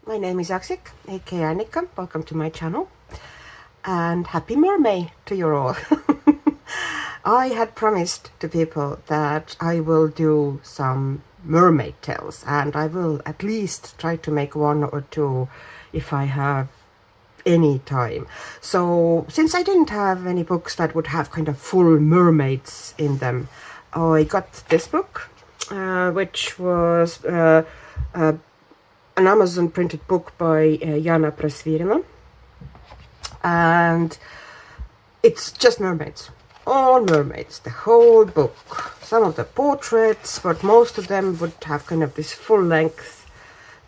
my name is Arrtx, aka Annika. Welcome to my channel and happy Mermaid to you all. I had promised to people that I will do some mermaid tales, and I will at least try to make one or two if I have any time. So since I didn't have any books that would have kind of full mermaids in them, I got this book, which was an Amazon printed book by Janna Prosvirina, and it's just mermaids, all mermaids, the whole book. Some of the portraits, but most of them would have kind of this full-length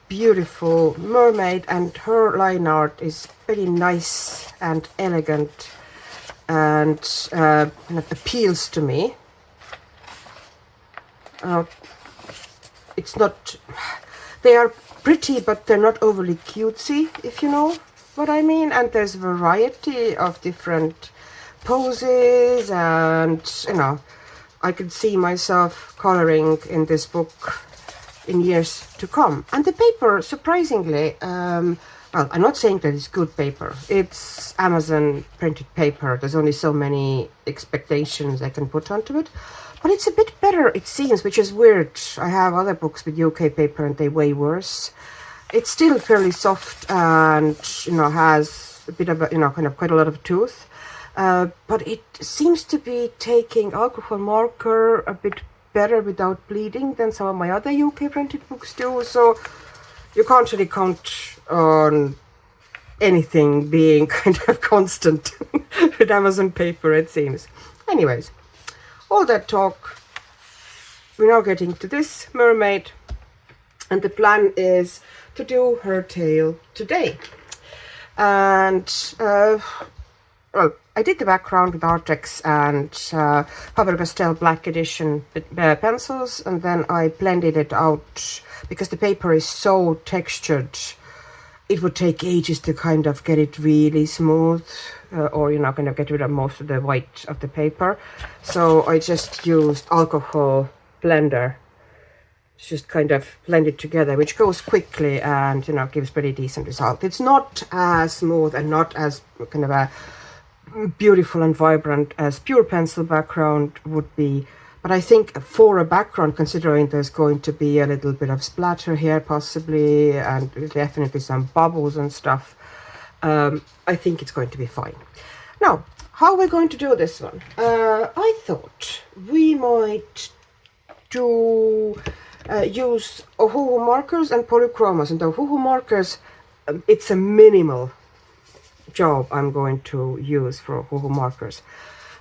beautiful mermaid, and her line art is very nice and elegant and kind of appeals to me. It's not, they are pretty, but they're not overly cutesy, if you know what I mean. And there's a variety of different poses, and you know, I could see myself coloring in this book in years to come. And the paper, surprisingly, well, I'm not saying that it's good paper. It's Amazon printed paper. There's only so many expectations I can put onto it. But it's a bit better, it seems, which is weird. I have other books with UK paper and they're way worse. It's still fairly soft and, you know, has a bit of a, you know, kind of quite a lot of tooth. But it seems to be taking alcohol marker a bit better without bleeding than some of my other UK printed books do. So you can't really count on anything being kind of constant with Amazon paper, it seems. Anyways, all that talk, we're now getting to this mermaid, and the plan is to do her tail today. And well, I did the background with Arrtx and Faber-Castell Black Edition pencils, and then I blended it out because the paper is so textured. It would take ages to kind of get it really smooth, or, you know, kind of get rid of most of the white of the paper. So I just used alcohol blender, just kind of blend it together, which goes quickly and, you know, gives pretty decent result. It's not as smooth and not as kind of a beautiful and vibrant as pure pencil background would be, but I think for a background, considering there's going to be a little bit of splatter here possibly, and definitely some bubbles and stuff, I think it's going to be fine. Now, how are we going to do this one? I thought we might do use OHUHU markers and Polychromos. And the OHUHU markers, it's a minimal job I'm going to use for OHUHU markers.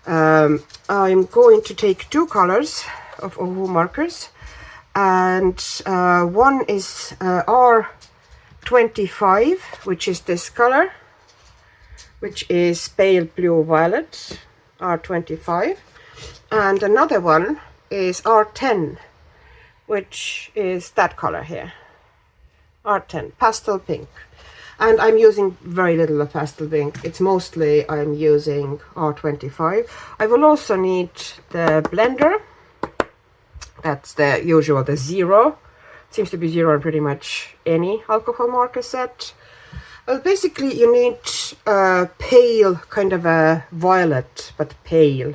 I'm going to take two colors of OHUHU markers, and one is R25, which is this color, which is Pale Blue Violet, R25, and another one is R10, which is that color here, R10 Pastel Pink. And I'm using very little of pastel pink. It's mostly I'm using R25. I will also need the blender. That's the usual, the 0. It seems to be 0 on pretty much any alcohol marker set. Well, basically you need a pale, kind of a violet, but pale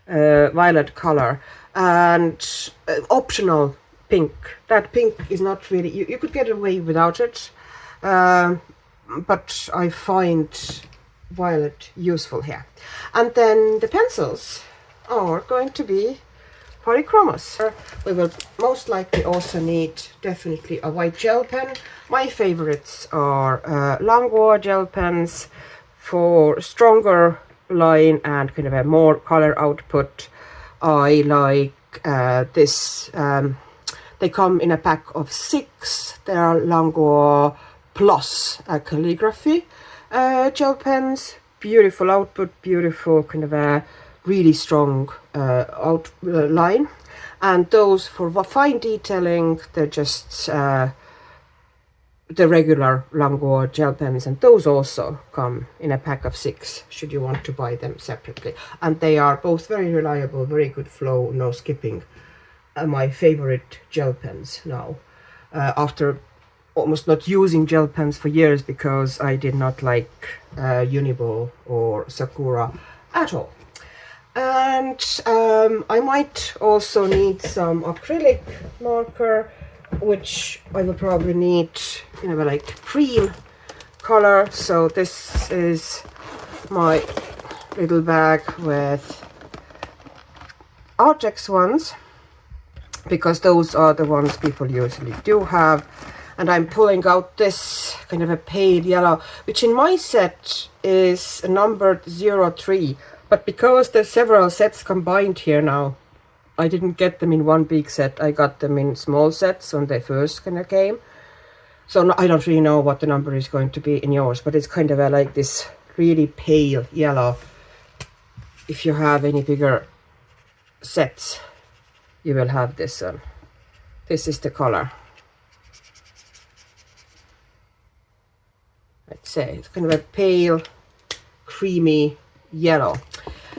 violet color, and optional pink. That pink is not really, you could get away without it. But I find violet useful here. And then the pencils are going to be Polychromos. We will most likely also need definitely a white gel pen. My favorites are Languor gel pens for stronger line and kind of a more color output. I like this. They come in a pack of 6. They are Languor Plus calligraphy gel pens. Beautiful output, beautiful kind of a really strong line. And those for fine detailing, they're just the regular Languor gel pens, and those also come in a pack of 6 should you want to buy them separately. And they are both very reliable, very good flow, no skipping. My favorite gel pens now, after almost not using gel pens for years because I did not like Unibo or Sakura at all. And I might also need some acrylic marker, which I will probably need, you know, like cream color. So this is my little bag with Arrtx ones, because those are the ones people usually do have. And I'm pulling out this kind of a pale yellow, which in my set is numbered 03. But because there's several sets combined here now, I didn't get them in one big set. I got them in small sets when they first kind of came. So no, I don't really know what the number is going to be in yours, but it's kind of a, like this really pale yellow. If you have any bigger sets, you will have this one. This is the color. I'd say it's kind of a pale, creamy yellow.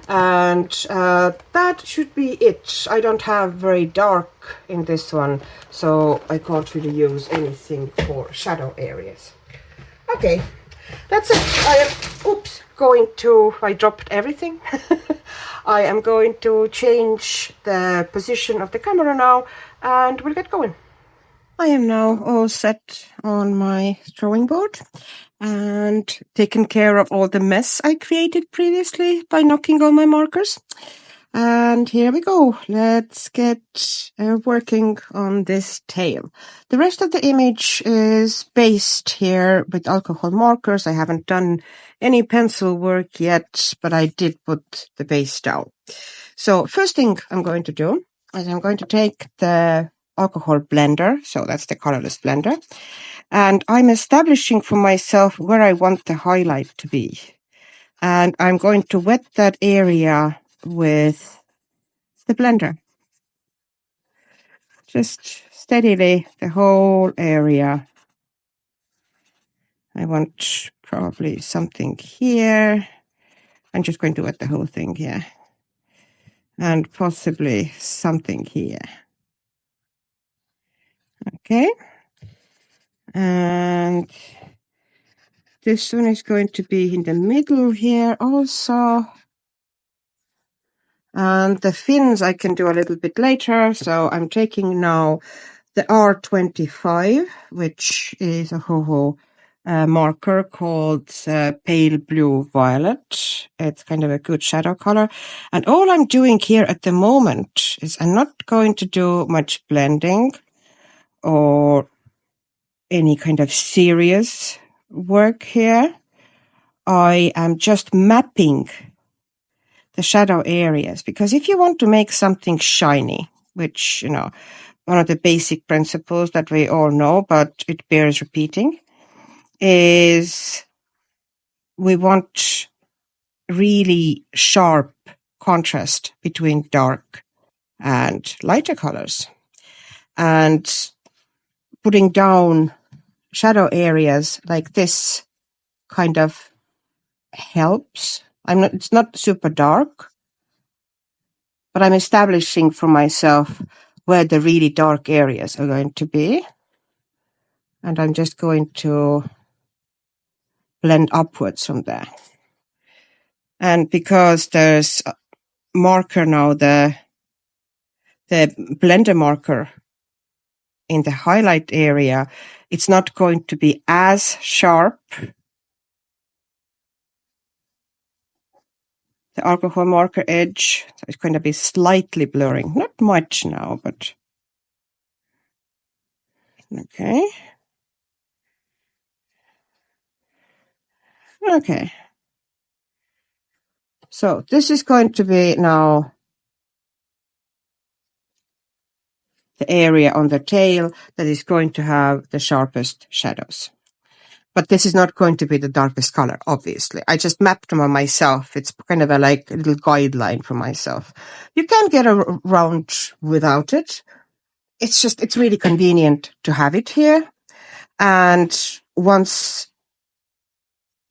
And that should be it. I don't have very dark in this one, so I can't really use anything for shadow areas. Okay, that's it. I am, oops, going to, I dropped everything. I am going to change the position of the camera now, and we'll get going. I am now all set on my drawing board and taken care of all the mess I created previously by knocking all my markers. And here we go. Let's get working on this tail. The rest of the image is based here with alcohol markers. I haven't done any pencil work yet, but I did put the base down. So first thing I'm going to do is I'm going to take the alcohol blender, so that's the colorless blender, and I'm establishing for myself where I want the highlight to be. And I'm going to wet that area with the blender. Just steadily, the whole area. I want probably something here. I'm just going to wet the whole thing here. And possibly something here. Okay. And this one is going to be in the middle here also. And the fins I can do a little bit later. So I'm taking now the R25, which is a OHUHU marker called Pale Blue Violet. It's kind of a good shadow color. And all I'm doing here at the moment is I'm not going to do much blending or any kind of serious work here. I am just mapping the shadow areas, because if you want to make something shiny, which, you know, one of the basic principles that we all know, but it bears repeating, is we want really sharp contrast between dark and lighter colors. And putting down shadow areas like this kind of helps. It's not super dark, but I'm establishing for myself where the really dark areas are going to be. And I'm just going to blend upwards from there. And because there's a marker now, the blender marker in the highlight area, it's not going to be as sharp. The alcohol marker edge, so it's going to be slightly blurring. Not much now, but okay. Okay. So this is going to be now the area on the tail that is going to have the sharpest shadows. But this is not going to be the darkest color, obviously. I just mapped them on myself. It's kind of a like a little guideline for myself. You can get around without it. It's really convenient to have it here. And once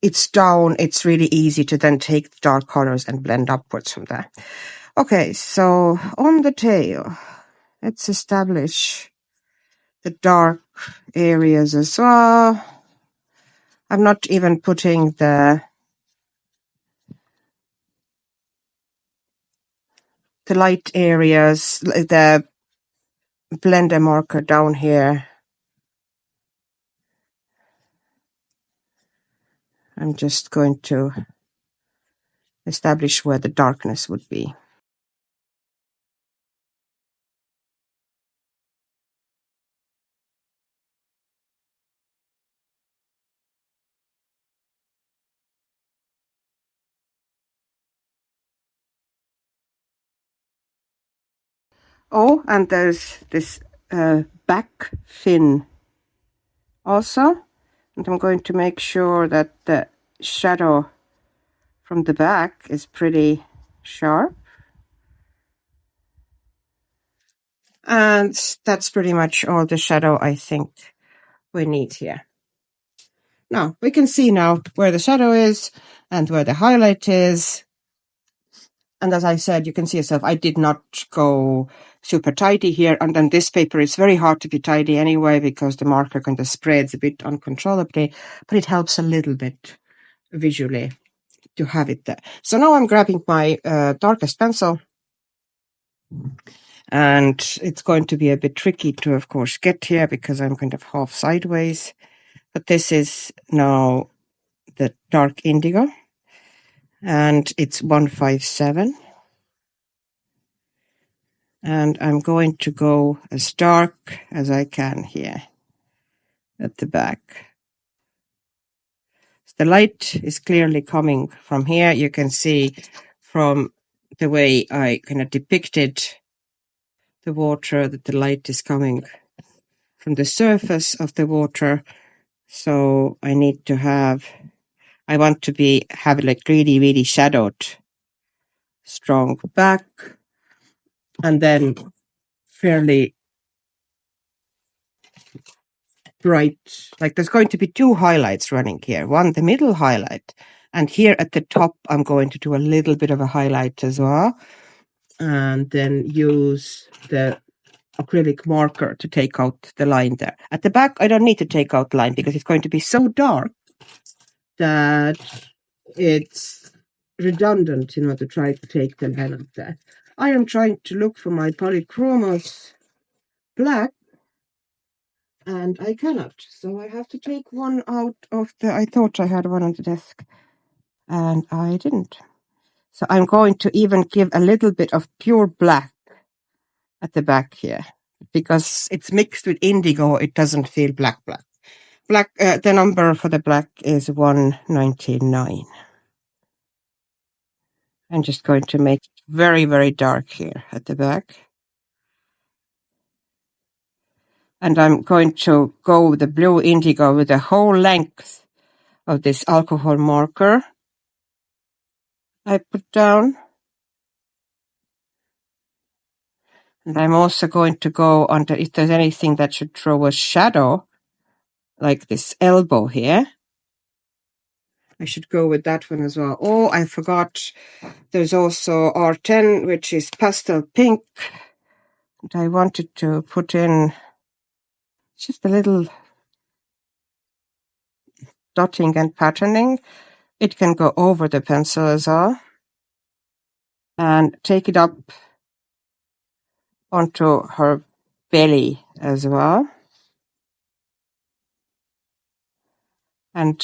it's down, it's really easy to then take the dark colors and blend upwards from there. Okay, so on the tail, let's establish the dark areas as well. I'm not even putting the light areas, the blender marker down here. I'm just going to establish where the darkness would be. Oh, and there's this back fin also. And I'm going to make sure that the shadow from the back is pretty sharp. And that's pretty much all the shadow I think we need here. Now, we can see now where the shadow is and where the highlight is. And as I said, you can see yourself, I did not go super tidy here. And then this paper is very hard to be tidy anyway, because the marker kind of spreads a bit uncontrollably, but it helps a little bit visually to have it there. So now I'm grabbing my darkest pencil. And it's going to be a bit tricky to, of course, get here because I'm kind of half sideways. But this is now the dark indigo. And it's 157. And I'm going to go as dark as I can here at the back. The light is clearly coming from here. You can see from the way I kind of depicted the water that the light is coming from the surface of the water. So I need to have, I want to have like really, really shadowed, strong back, and then fairly bright. Like there's going to be two highlights running here. One, the middle highlight, and here at the top, I'm going to do a little bit of a highlight as well, and then use the acrylic marker to take out the line there. At the back, I don't need to take out the line because it's going to be so dark that it's redundant, to try to take the line out there. I am trying to look for my Polychromos black, and I cannot. So I have to take one out of I thought I had one on the desk, and I didn't. So I'm going to even give a little bit of pure black at the back here. Because it's mixed with indigo, it doesn't feel black. The number for the black is 199. I'm just going to make it very, very dark here at the back. And I'm going to go with the blue indigo with the whole length of this alcohol marker I put down. And I'm also going to go under, if there's anything that should throw a shadow, like this elbow here, I should go with that one as well. Oh, I forgot. There's also R10, which is Pastel Pink. And I wanted to put in just a little dotting and patterning. It can go over the pencil as well. And take it up onto her belly as well. And,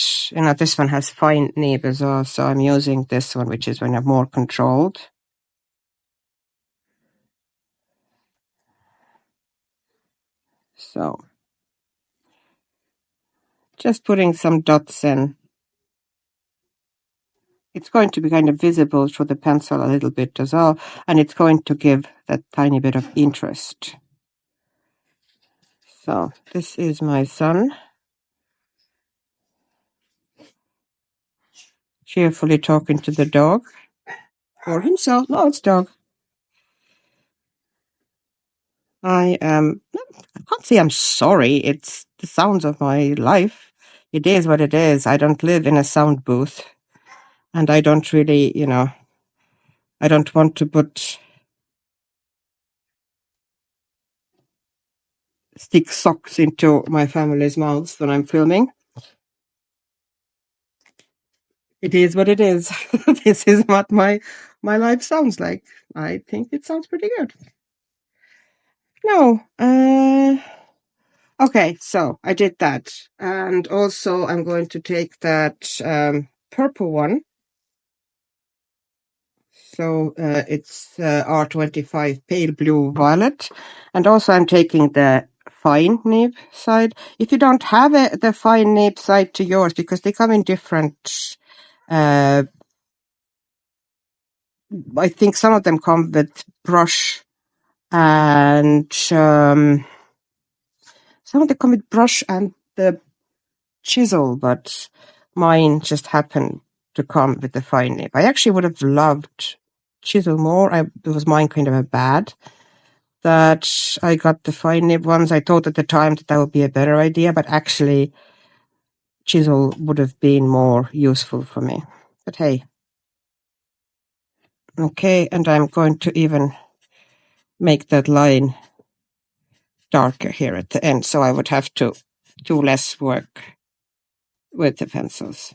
this one has fine nib as well, so I'm using this one, which is when I'm more controlled. So, just putting some dots in. It's going to be kind of visible through the pencil a little bit as well, and it's going to give that tiny bit of interest. So, this is my son. Cheerfully talking to the dog. Or himself. No, it's dog. I can't say I'm sorry. It's the sounds of my life. It is what it is. I don't live in a sound booth. And I don't really, I don't want to put stick socks into my family's mouths when I'm filming. It is what it is. This is what my life sounds like. I think it sounds pretty good. No, okay, so I did that. And also I'm going to take that purple one. So it's R25 Pale Blue Violet. And also I'm taking the fine nib side. If you don't have the fine nib side to yours, because they come in different, I think some of them come with brush and some of them come with brush and the chisel, but mine just happened to come with the fine nib. I actually would have loved chisel more. It was mine kind of a bad that I got the fine nib ones. I thought at the time that would be a better idea, but actually chisel would have been more useful for me. But hey. Okay, and I'm going to even make that line darker here at the end, so I would have to do less work with the pencils.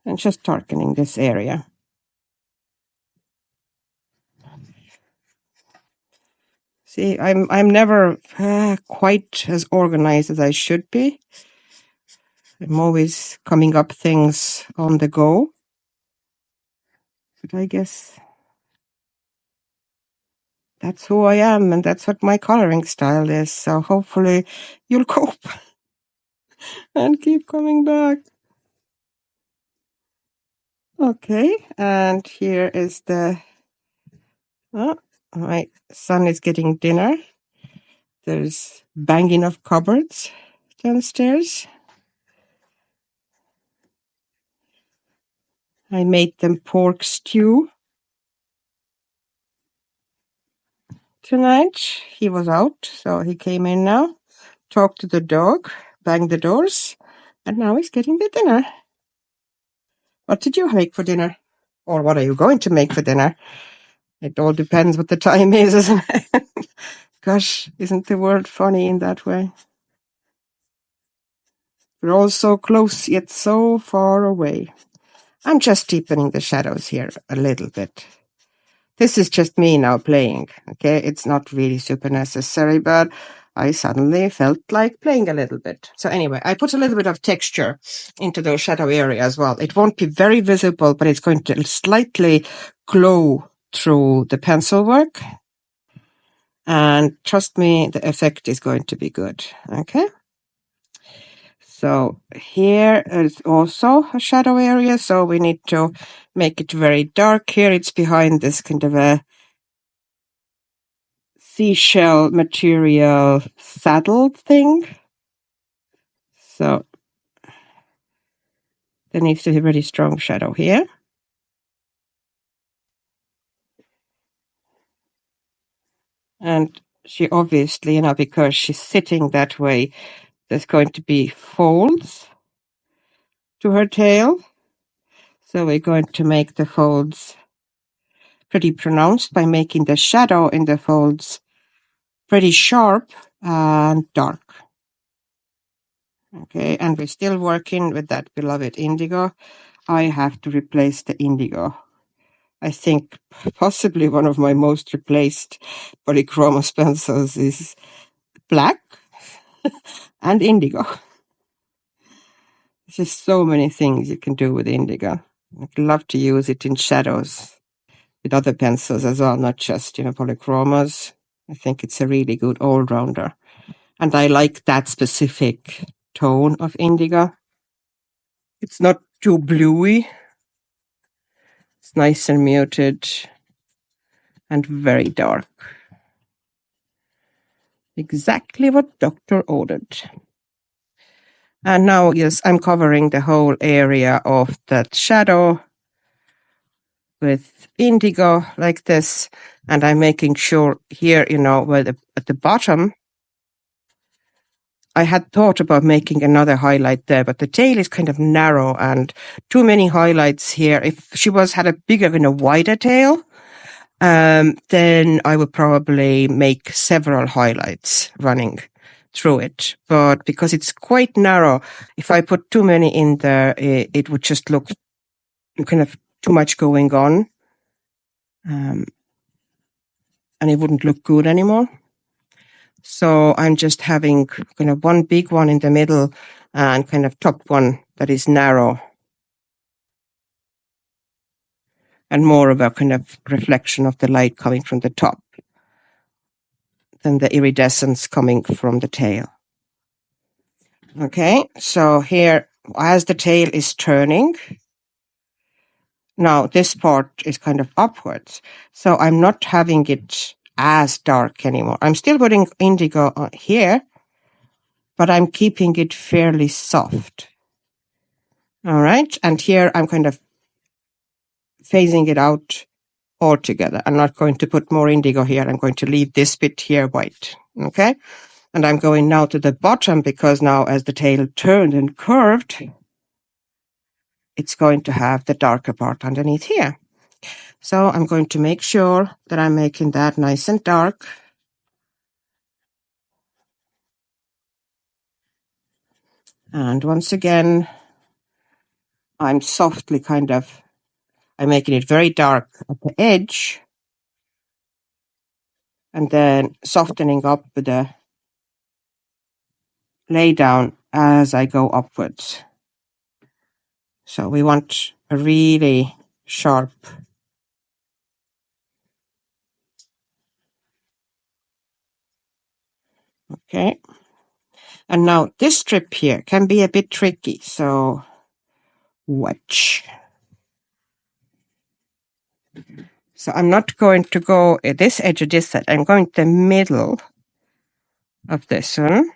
And just darkening this area. See, I'm never quite as organized as I should be. I'm always coming up things on the go. But I guess that's who I am, and that's what my coloring style is. So hopefully you'll cope and keep coming back. Okay, and here is the... Oh, my son is getting dinner. There's banging of cupboards downstairs. I made them pork stew tonight. He was out, so he came in now, talked to the dog, banged the doors, and now he's getting the dinner. What did you make for dinner? Or what are you going to make for dinner? It all depends what the time is, isn't it? Gosh, isn't the world funny in that way? We're all so close, yet so far away. I'm just deepening the shadows here a little bit. This is just me now playing, okay? It's not really super necessary, but I suddenly felt like playing a little bit. So anyway, I put a little bit of texture into the shadow area as well. It won't be very visible, but it's going to slightly glow through the pencil work. And trust me, the effect is going to be good, okay? So here is also a shadow area, so we need to make it very dark here. It's behind this kind of a seashell material saddle thing. So there needs to be a very strong shadow here. And she obviously, because she's sitting that way, there's going to be folds to her tail. So we're going to make the folds pretty pronounced by making the shadow in the folds pretty sharp and dark. Okay, and we're still working with that beloved indigo. I have to replace the indigo. I think possibly one of my most replaced Polychromos pencils is black and indigo. There's just so many things you can do with indigo. I'd love to use it in shadows with other pencils as well, not just, Polychromos. I think it's a really good all-rounder. And I like that specific tone of indigo. It's not too bluey. It's nice and muted and very dark. Exactly what Doctor ordered. And now, yes, I'm covering the whole area of that shadow with indigo like this. And I'm making sure here, where at the bottom, I had thought about making another highlight there, but the tail is kind of narrow and too many highlights here. If she had a bigger and a wider tail, then I would probably make several highlights running through it. But because it's quite narrow, if I put too many in there, it would just look kind of too much going on. And it wouldn't look good anymore. So I'm just having kind of one big one in the middle and kind of top one that is narrow. And more of a kind of reflection of the light coming from the top than the iridescence coming from the tail. Okay, so here, as the tail is turning, now this part is kind of upwards. So I'm not having it as dark anymore. I'm still putting indigo on here, but I'm keeping it fairly soft. All right, and here I'm kind of phasing it out altogether. I'm not going to put more indigo here. I'm going to leave this bit here white. Okay, and I'm going now to the bottom because now as the tail turned and curved, it's going to have the darker part underneath here. So I'm going to make sure that I'm making that nice and dark. And once again, I'm softly I'm making it very dark at the edge and then softening up with the lay down as I go upwards. So we want a really sharp okay. And now this strip here can be a bit tricky, so watch. So I'm not going to go at this edge of this side. I'm going to the middle of this one.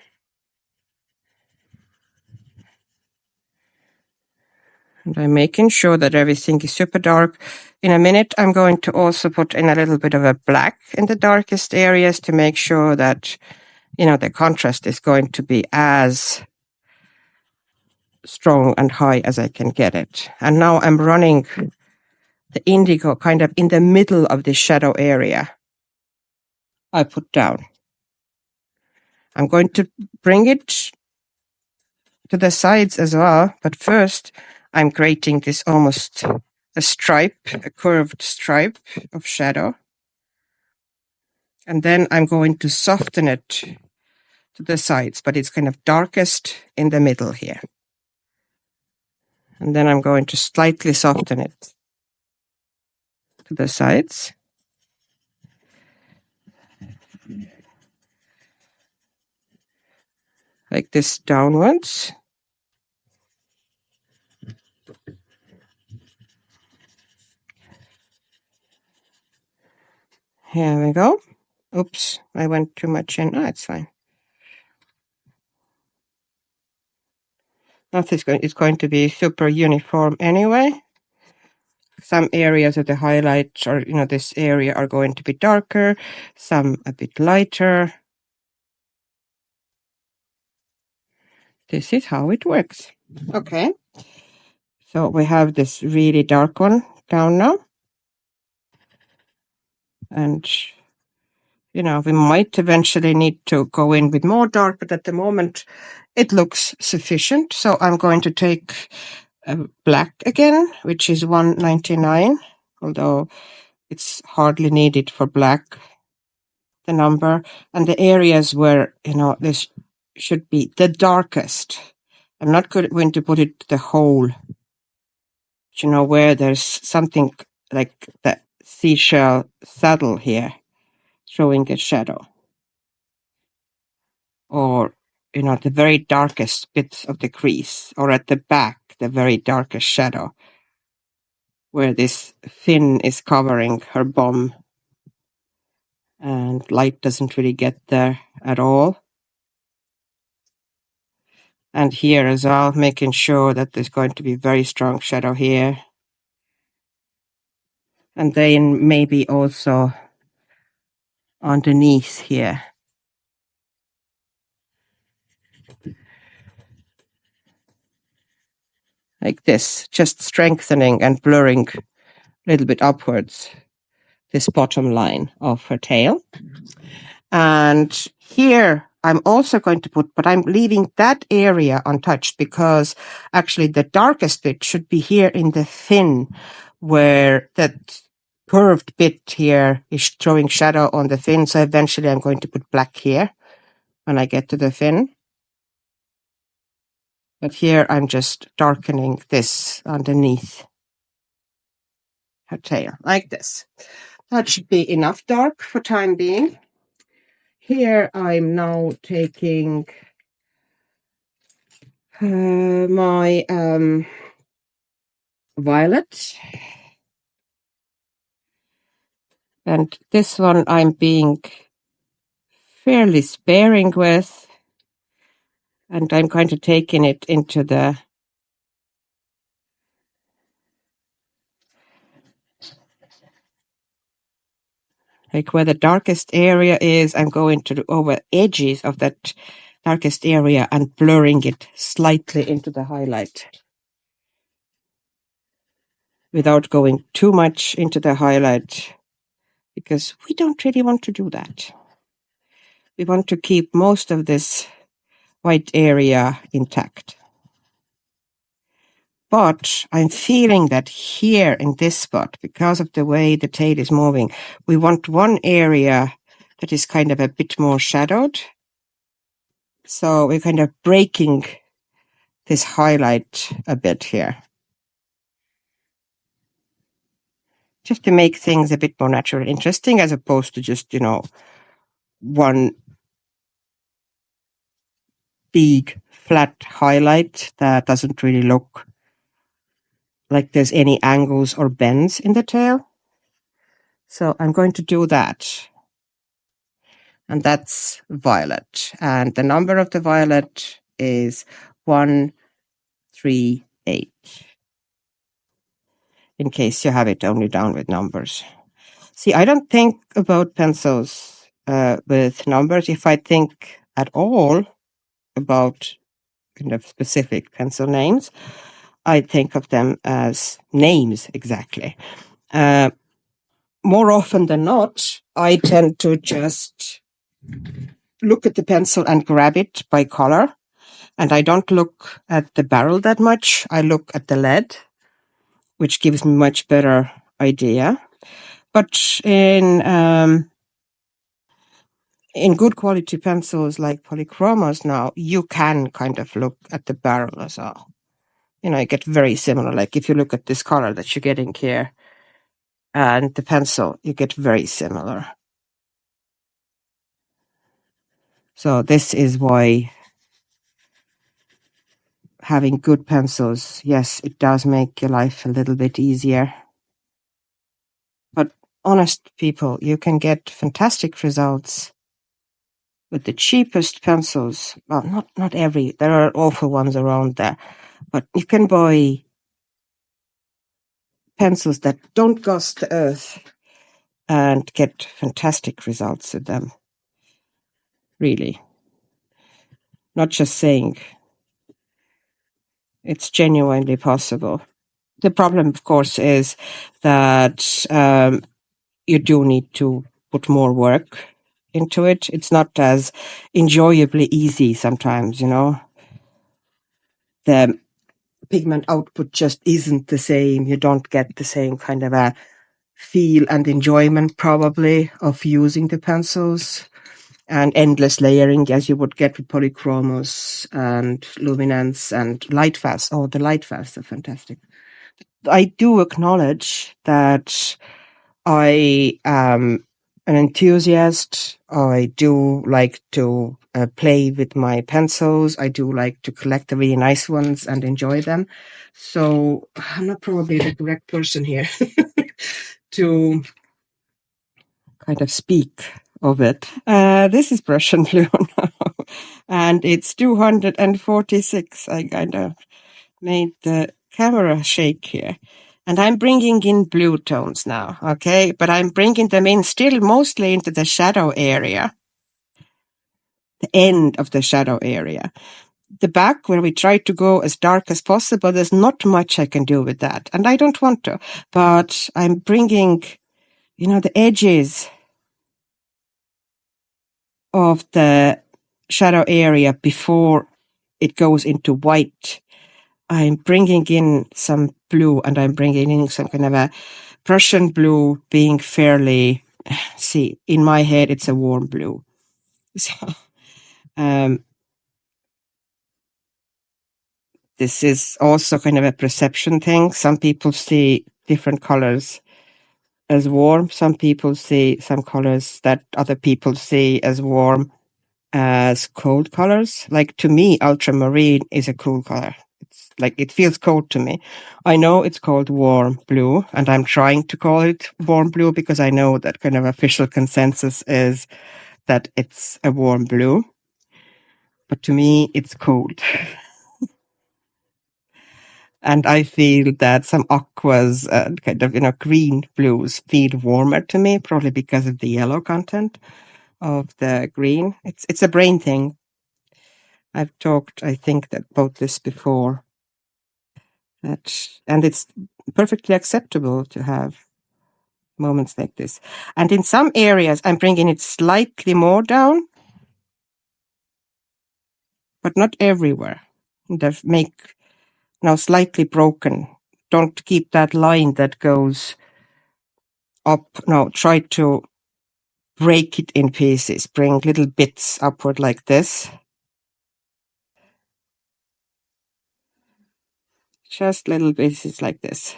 And I'm making sure that everything is super dark. In a minute, I'm going to also put in a little bit of a black in the darkest areas to make sure that, you know, the contrast is going to be as strong and high as I can get it. And now I'm running the indigo kind of in the middle of the shadow area I put down. I'm going to bring it to the sides as well, but first I'm creating this almost a stripe, a curved stripe of shadow. And then I'm going to soften it to the sides, but it's kind of darkest in the middle here. And then I'm going to slightly soften it to the sides. Like this downwards. Here we go. Oops, I went too much in. Oh, it's fine. It's going to be super uniform anyway. Some areas of the highlight or, you know, this area are going to be darker, some a bit lighter. This is how it works. Okay. So we have this really dark one down now. And, you know, we might eventually need to go in with more dark, but at the moment it looks sufficient. So I'm going to take black again, which is 199, although it's hardly needed for black, the number. And the areas where, you know, this should be the darkest. I'm not going to put it the whole, you know, where there's something like the seashell saddle here showing a shadow. Or, you know, the very darkest bits of the crease, or at the back, the very darkest shadow, where this fin is covering her bomb and light doesn't really get there at all. And here as well, making sure that there's going to be very strong shadow here. And then maybe also underneath here. Like this, just strengthening and blurring a little bit upwards this bottom line of her tail. And here I'm also going to put, but I'm leaving that area untouched because actually the darkest bit should be here in the fin, where that curved bit here is throwing shadow on the fin. So eventually I'm going to put black here when I get to the fin. But here I'm just darkening this underneath her tail, like this. That should be enough dark for time being. Here I'm now taking my violet. And this one I'm being fairly sparing with. And I'm kind of taking it into the like where the darkest area is. I'm going to the over edges of that darkest area and blurring it slightly into the highlight, without going too much into the highlight, because we don't really want to do that. We want to keep most of this white area intact. But I'm feeling that here in this spot, because of the way the tail is moving, we want one area that is kind of a bit more shadowed. So we're kind of breaking this highlight a bit here, just to make things a bit more natural and interesting, as opposed to just, you know, one big flat highlight that doesn't really look like there's any angles or bends in the tail. So I'm going to do that. And that's violet. And the number of the violet is 138. In case you have it only down with numbers. See, I don't think about pencils with numbers. If I think at all about kind of specific pencil names, I think of them as names exactly. More often than not, I tend to just look at the pencil and grab it by color. And I don't look at the barrel that much. I look at the lead, which gives me much better idea. But in good quality pencils like Polychromos now, you can kind of look at the barrel as well. You know, you get very similar. Like if you look at this color that you're getting here and the pencil, you get very similar. So this is why having good pencils, yes, it does make your life a little bit easier. But honest people, you can get fantastic results with the cheapest pencils. Well, not every, there are awful ones around there, but you can buy pencils that don't cost the earth and get fantastic results with them. Really. Not just saying. It's genuinely possible. The problem, of course, is that you do need to put more work into it. It's not as enjoyably easy sometimes, you know. The pigment output just isn't the same. You don't get the same kind of a feel and enjoyment probably of using the pencils and endless layering as you would get with Polychromos and Luminance and Lightfast. Oh, the Lightfast are fantastic. I do acknowledge that I am an enthusiast. I do like to play with my pencils. I do like to collect the really nice ones and enjoy them. So I'm not probably the correct person here to kind of speak of it. This is Prussian blue now, and it's 246. I kind of made the camera shake here. And I'm bringing in blue tones now, okay? But I'm bringing them in still mostly into the shadow area, the end of the shadow area. The back, where we try to go as dark as possible, there's not much I can do with that. And I don't want to. But I'm bringing, you know, the edges of the shadow area before it goes into white. I'm bringing in some blue, and I'm bringing in some kind of a Prussian blue, being fairly, see, in my head, it's a warm blue. So, this is also kind of a perception thing. Some people see different colors as warm. Some people see some colors that other people see as warm as cold colors. Like, to me, ultramarine is a cool color. It's like, it feels cold to me. I know it's called warm blue, and I'm trying to call it warm blue because I know that kind of official consensus is that it's a warm blue. But to me, it's cold. And I feel that some aquas, kind of, you know, green blues feel warmer to me, probably because of the yellow content of the green. It's a brain thing. I've talked, I think, about this before. And it's perfectly acceptable to have moments like this. And in some areas, I'm bringing it slightly more down, but not everywhere. And make now slightly broken. Don't keep that line that goes up. No, try to break it in pieces. Bring little bits upward like this. Just little pieces like this.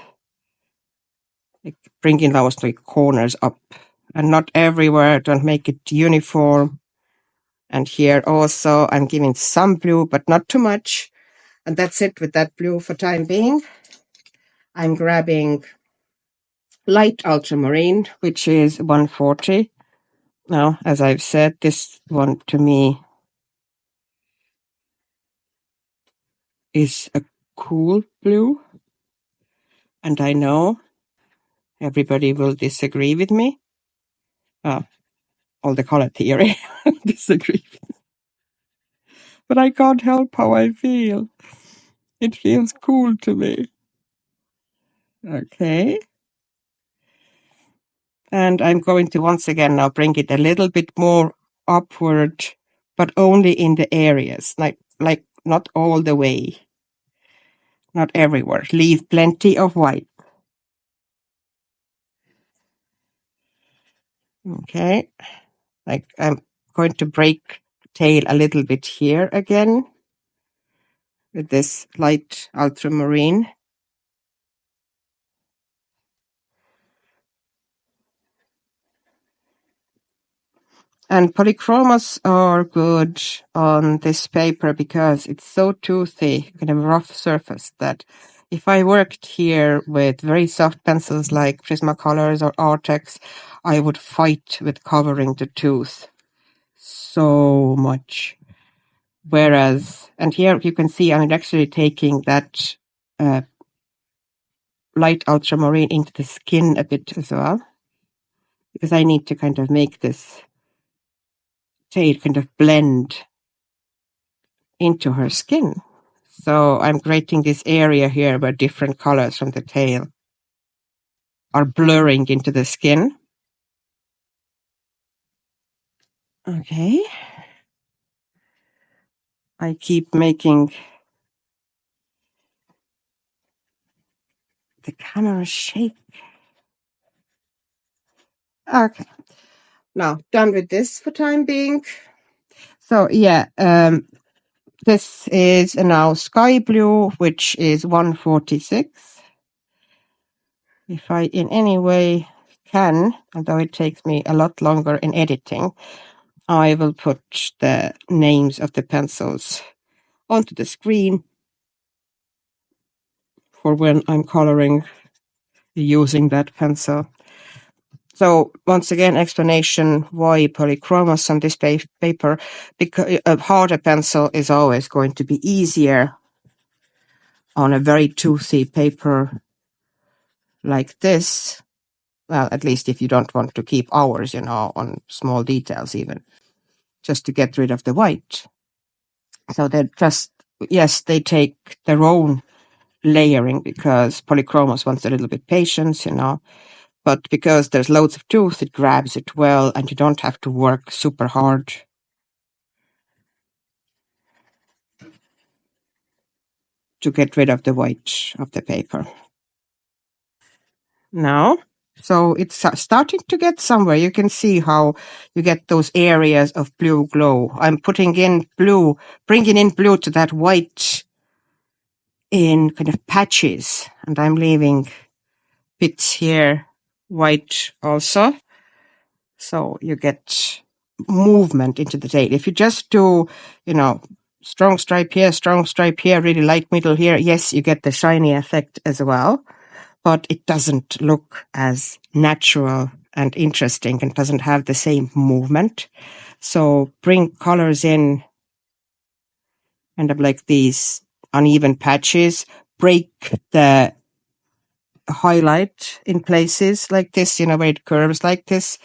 Like bringing those like corners up. And not everywhere. Don't make it uniform. And here also I'm giving some blue, but not too much. And that's it with that blue for time being. I'm grabbing light ultramarine, which is 140. Now, as I've said, this one to me is a cool blue. And I know everybody will disagree with me. All the color theory disagree with me. But I can't help how I feel. It feels cool to me. Okay. And I'm going to once again now bring it a little bit more upward, but only in the areas, like not all the way, not everywhere. Leave plenty of white. Okay. Like I'm going to break tail a little bit here again with this light ultramarine. And Polychromos are good on this paper because it's so toothy, kind of rough surface, that if I worked here with very soft pencils like Prismacolors or Arrtx, I would fight with covering the tooth so much. Whereas, and here you can see I'm actually taking that light ultramarine into the skin a bit as well, because I need to kind of make this tail kind of blend into her skin. So I'm creating this area here where different colors from the tail are blurring into the skin. Okay. I keep making the camera shake. Okay. Now, done with this for time being. So yeah, this is now sky blue, which is 146. If I in any way can, although it takes me a lot longer in editing, I will put the names of the pencils onto the screen for when I'm coloring using that pencil. So once again, explanation why Polychromos on this paper, because a harder pencil is always going to be easier on a very toothy paper like this. Well, at least if you don't want to keep hours, you know, on small details even, just to get rid of the white. So they're just, yes, they take their own layering because Polychromos wants a little bit patience, you know, But because there's loads of tooth, it grabs it well, and you don't have to work super hard to get rid of the white of the paper. Now, so it's starting to get somewhere. You can see how you get those areas of blue glow. I'm putting in blue, bringing in blue to that white in kind of patches, and I'm leaving bits here white also. So you get movement into the tail. If you just do, you know, strong stripe here, really light middle here, yes, you get the shiny effect as well, but it doesn't look as natural and interesting and doesn't have the same movement. So bring colors in, kind of like these uneven patches, break the highlight in places like this, you know, where it curves like this.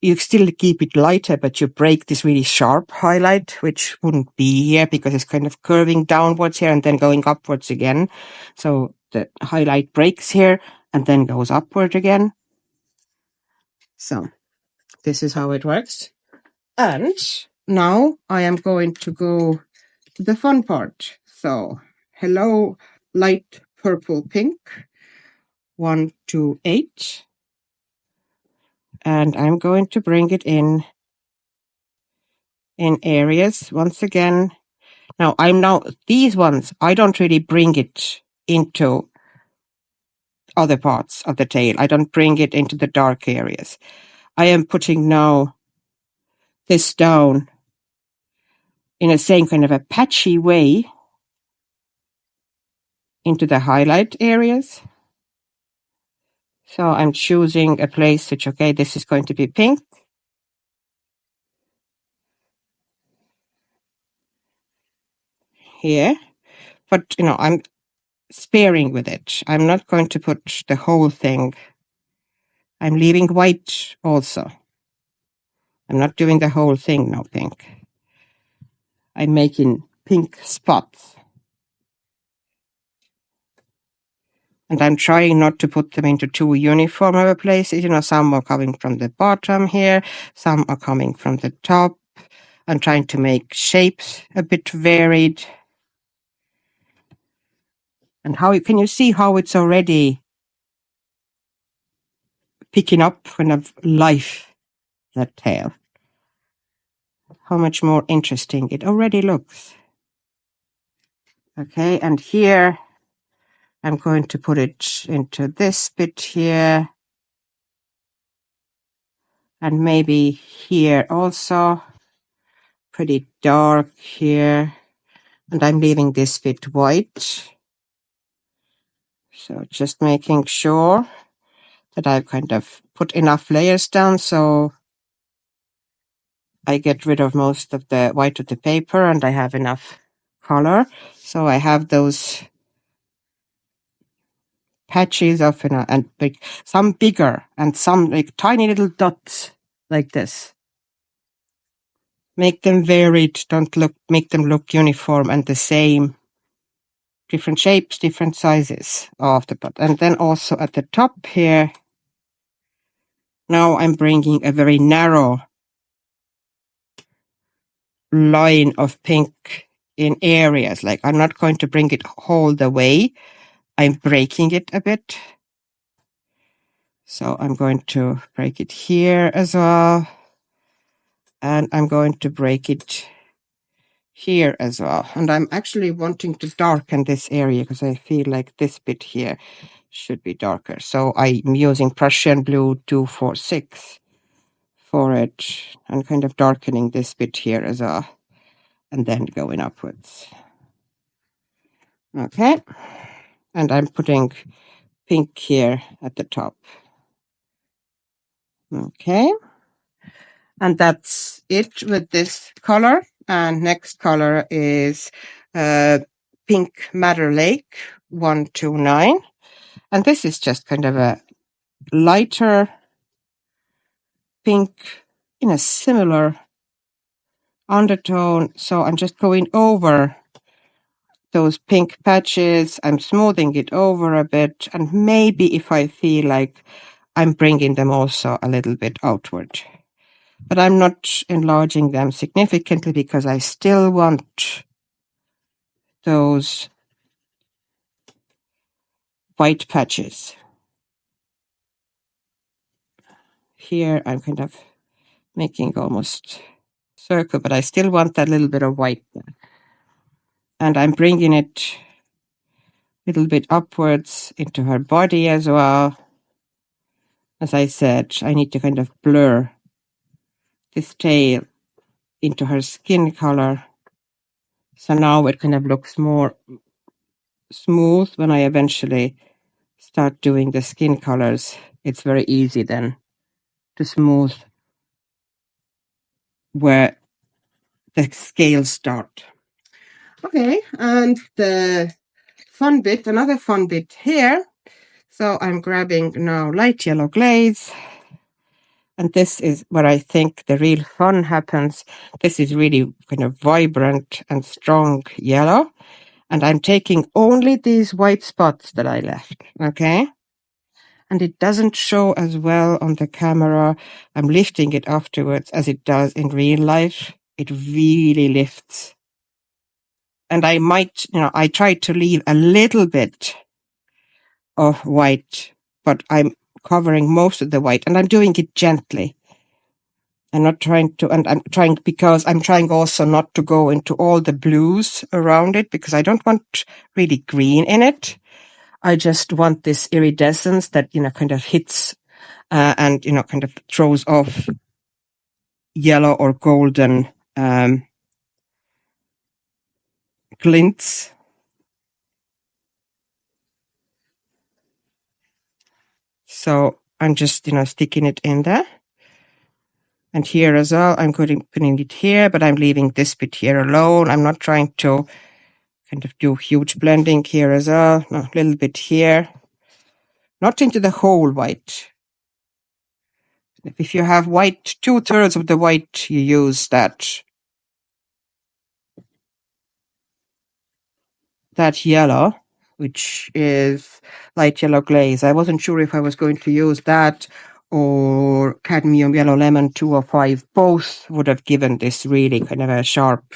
You still keep it lighter, but you break this really sharp highlight, which wouldn't be here because it's kind of curving downwards here and then going upwards again. So the highlight breaks here and then goes upward again. So this is how it works. And now I am going to go to the fun part. So hello, light purple pink, 128. And I'm going to bring it in areas once again. Now these ones, I don't really bring it into other parts of the tail. I don't bring it into the dark areas. I am putting now this down in a same kind of a patchy way into the highlight areas. So I'm choosing a place which, okay, this is going to be pink. Here. But, you know, I'm sparing with it. I'm not going to put the whole thing. I'm leaving white also. I'm not doing the whole thing now pink. I'm making pink spots. And I'm trying not to put them into too uniform of a places. You know, some are coming from the bottom here, some are coming from the top. I'm trying to make shapes a bit varied. And how can you see how it's already picking up kind of life, that tail? How much more interesting it already looks. Okay, and here I'm going to put it into this bit here. And maybe here also. Pretty dark here. And I'm leaving this bit white. So just making sure that I've kind of put enough layers down so I get rid of most of the white of the paper and I have enough color. So I have those patches of, you know, and some bigger and some like tiny little dots like this. Make them varied, make them look uniform and the same. Different shapes, different sizes of the pot. And then also at the top here, now I'm bringing a very narrow line of pink in areas. Like I'm not going to bring it all the way. I'm breaking it a bit. So I'm going to break it here as well. And I'm going to break it here as well. And I'm actually wanting to darken this area because I feel like this bit here should be darker. So I'm using Prussian blue 246 for it and kind of darkening this bit here as well. And then going upwards. Okay. And I'm putting pink here at the top. Okay. And that's it with this color. And next color is Pink Madder Lake 129. And this is just kind of a lighter pink in a similar undertone. So I'm just going over those pink patches. I'm smoothing it over a bit. And maybe if I feel like I'm bringing them also a little bit outward. But I'm not enlarging them significantly because I still want those white patches. Here I'm kind of making almost circle, but I still want that little bit of white there. And I'm bringing it a little bit upwards into her body as well. As I said, I need to kind of blur this tail into her skin color. So now it kind of looks more smooth when I eventually start doing the skin colors. It's very easy then to smooth where the scales start. Okay, and the fun bit, another fun bit here. So I'm grabbing now light yellow glaze. And this is where I think the real fun happens. This is really kind of vibrant and strong yellow. And I'm taking only these white spots that I left, okay? And it doesn't show as well on the camera. I'm lifting it afterwards as it does in real life. It really lifts. And I might, I tried to leave a little bit of white, but I'm covering most of the white and I'm doing it gently. I'm not trying to, and I'm trying because I'm trying also not to go into all the blues around it because I don't want really green in it. I just want this iridescence that, kind of hits and, kind of throws off yellow or golden glints. So I'm just, sticking it in there. And here as well, I'm putting it here, but I'm leaving this bit here alone. I'm not trying to kind of do huge blending here as well. No, a little bit here. Not into the whole white. If you have white, 2/3 of the white, you use that yellow, which is light yellow glaze. I wasn't sure if I was going to use that or cadmium yellow lemon 205. Both would have given this really kind of a sharp,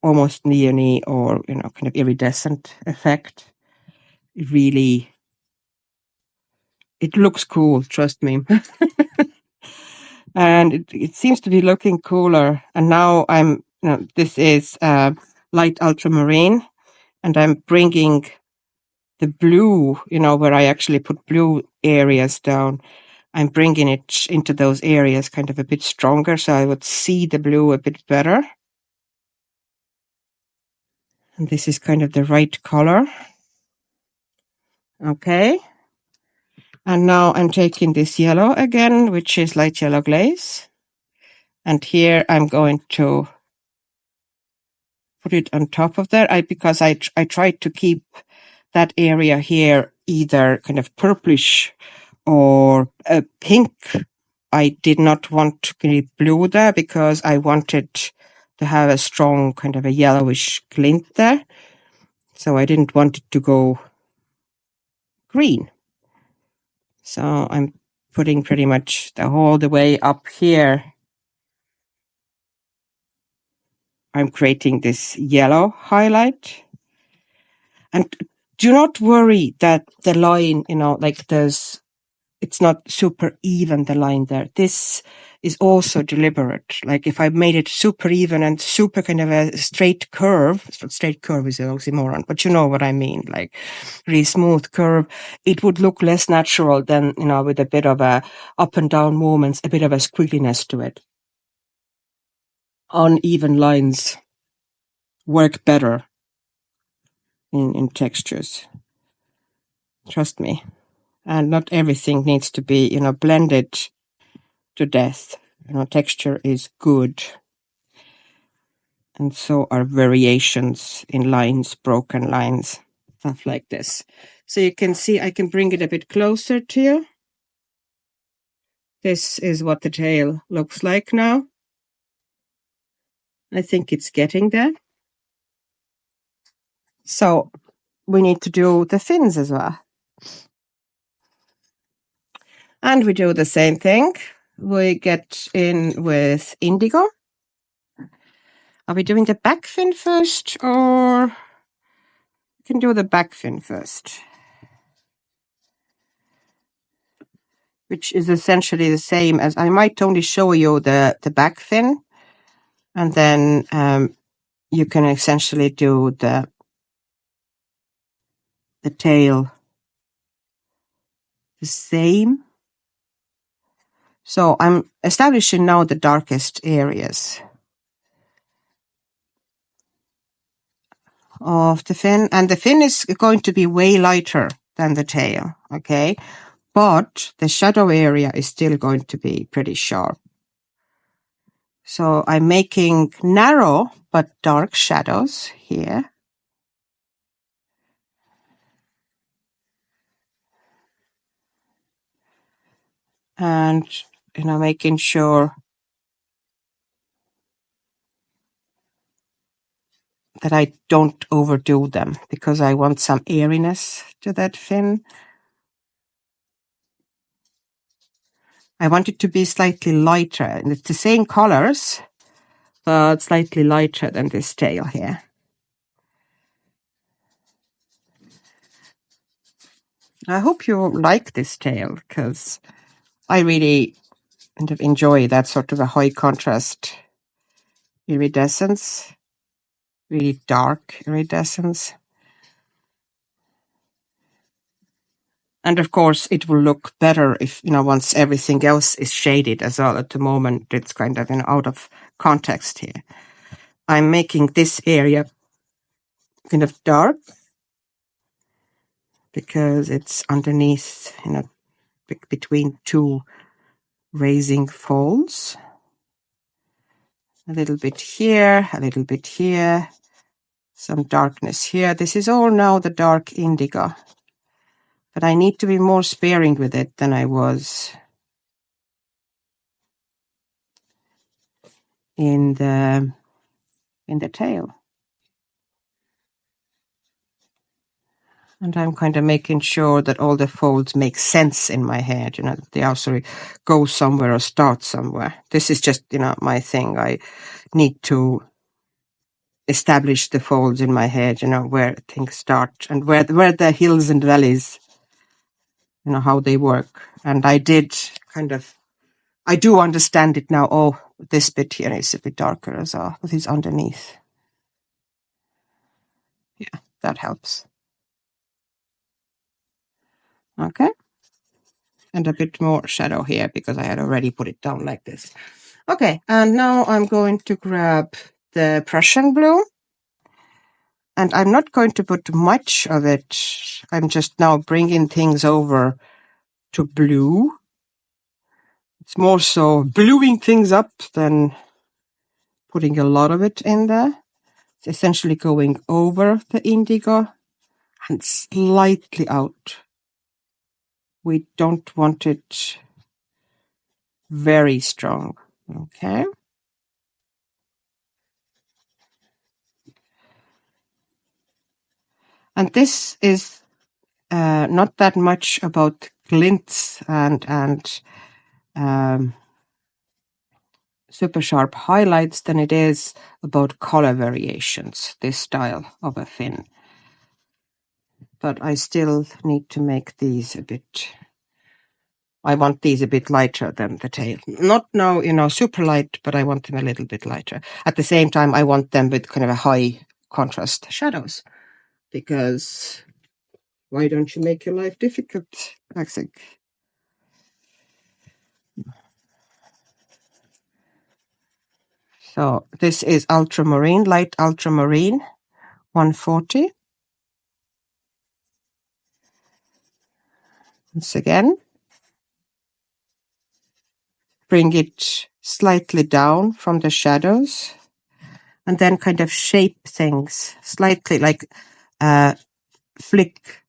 almost neon or, kind of iridescent effect. It looks cool, trust me. And it seems to be looking cooler. And now this is light ultramarine, and I'm bringing the blue, where I actually put blue areas down. I'm bringing it into those areas kind of a bit stronger, so I would see the blue a bit better. And this is kind of the right color. Okay. And now I'm taking this yellow again, which is light yellow glaze. And here I'm going to put it on top of there because I tried to keep that area here either kind of purplish or pink. I did not want to keep blue there because I wanted to have a strong kind of a yellowish glint there. So I didn't want it to go green. So I'm putting pretty much all the way up here. I'm creating this yellow highlight. And do not worry that the line, it's not super even, the line there. This is also deliberate. Like if I made it super even and super kind of a straight curve, straight curve is an oxymoron, but you know what I mean, like really smooth curve, it would look less natural than, with a bit of a up and down movements, a bit of a squiggliness to it. Uneven lines work better in textures. Trust me. And not everything needs to be, blended to death. Texture is good. And so are variations in lines, broken lines, stuff like this. So you can see, I can bring it a bit closer to you. This is what the tail looks like now. I think it's getting there. So we need to do the fins as well. And we do the same thing. We get in with Indigo. Are we doing the back fin first, or we can do the back fin first? Which is essentially the same as, I might only show you the back fin, and then you can essentially do the tail the same. So I'm establishing now the darkest areas of the fin, and the fin is going to be way lighter than the tail, okay? But the shadow area is still going to be pretty sharp. So I'm making narrow but dark shadows here. And, you know, making sure that I don't overdo them, because I want some airiness to that fin. I want it to be slightly lighter, and it's the same colors, but slightly lighter than this tail here. I hope you like this tail, because I really kind of enjoy that sort of a high contrast iridescence, really dark iridescence. And of course, it will look better if, you know, once everything else is shaded as well. At the moment, it's kind of, you know, out of context here. I'm making this area kind of dark because it's underneath, you know, between two raising folds. A little bit here, a little bit here, some darkness here. This is all now the dark indigo. But I need to be more sparing with it than I was in the tail. And I'm kind of making sure that all the folds make sense in my head, you know, that they also go somewhere or start somewhere. This is just, you know, my thing. I need to establish the folds in my head, you know, where things start and where the hills and valleys, you know, how they work. And I did kind of, I do understand it now. Oh, this bit here is a bit darker as well, what is underneath. Yeah, that helps. Okay. And a bit more shadow here because I had already put it down like this. Okay, and now I'm going to grab the Prussian blue. And I'm not going to put much of it. I'm just now bringing things over to blue. It's more so bluing things up than putting a lot of it in there. It's essentially going over the indigo and slightly out. We don't want it very strong, okay? And this is not that much about glints and super sharp highlights than it is about color variations, this style of a fin. But I still need to make these a bit, I want these a bit lighter than the tail. Not now, you know, super light, but I want them a little bit lighter. At the same time, I want them with kind of a high contrast shadows, because why don't you make your life difficult, Arrtx? So this is ultramarine, light ultramarine, 140. Once again, bring it slightly down from the shadows, and then kind of shape things slightly, like flick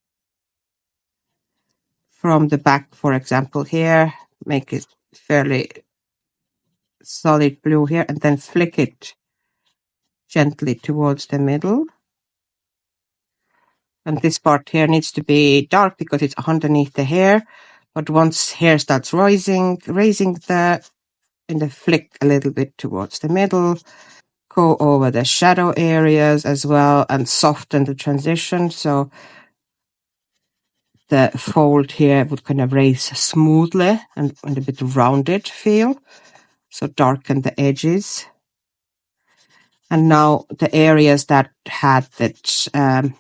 from the back, for example, here, make it fairly solid blue here, and then flick it gently towards the middle. And this part here needs to be dark because it's underneath the hair, But once hair starts raising in the flick a little bit towards the middle, go over the shadow areas as well and soften the transition. So the fold here would kind of raise smoothly and a bit rounded feel. So darken the edges. And now the areas that had that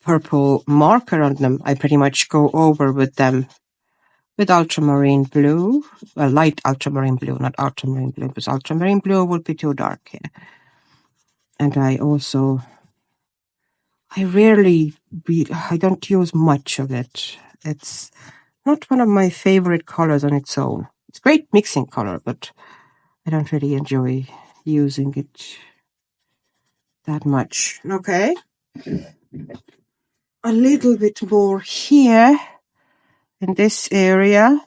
purple marker on them, I pretty much go over with them with ultramarine blue, well, light ultramarine blue, not ultramarine blue, because ultramarine blue would be too dark here. And I don't use much of it. It's not one of my favorite colors on its own. It's great mixing color, but I don't really enjoy using it that much. Okay. A little bit more here in this area.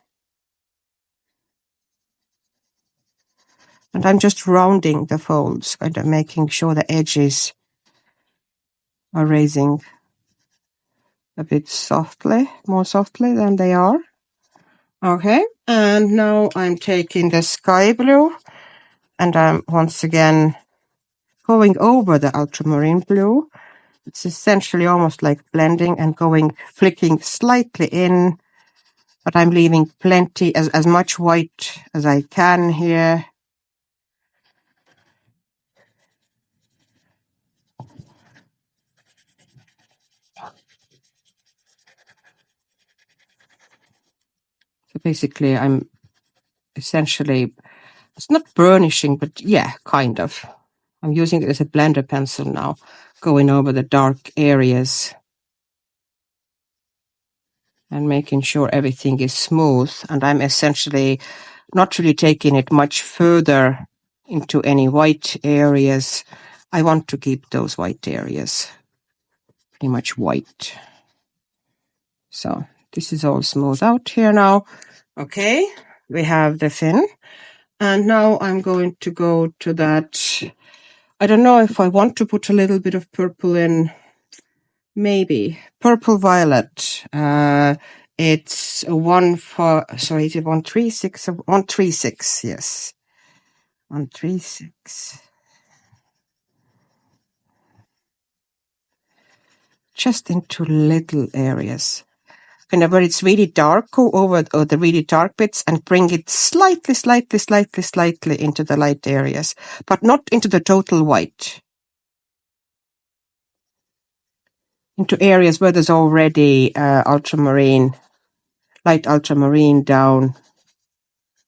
And I'm just rounding the folds, kind of making sure the edges are raising a bit softly, more softly than they are. Okay, and now I'm taking the sky blue and I'm once again going over the ultramarine blue. It's essentially almost like blending and flicking slightly in, but I'm leaving plenty, as much white as I can here. So basically I'm essentially, it's not burnishing, but yeah, kind of. I'm using it as a blender pencil now, going over the dark areas and making sure everything is smooth. And I'm essentially not really taking it much further into any white areas. I want to keep those white areas pretty much white. So this is all smooth out here now. Okay, we have the fin. And now I'm going to go to that. I don't know if I want to put a little bit of purple in. Maybe. Purple Violet. It's a 136, 136, yes. 136. Just into little areas. Kind of where it's really dark, go over the really dark bits and bring it slightly into the light areas, but not into the total white. Into areas where there's already ultramarine, light ultramarine down.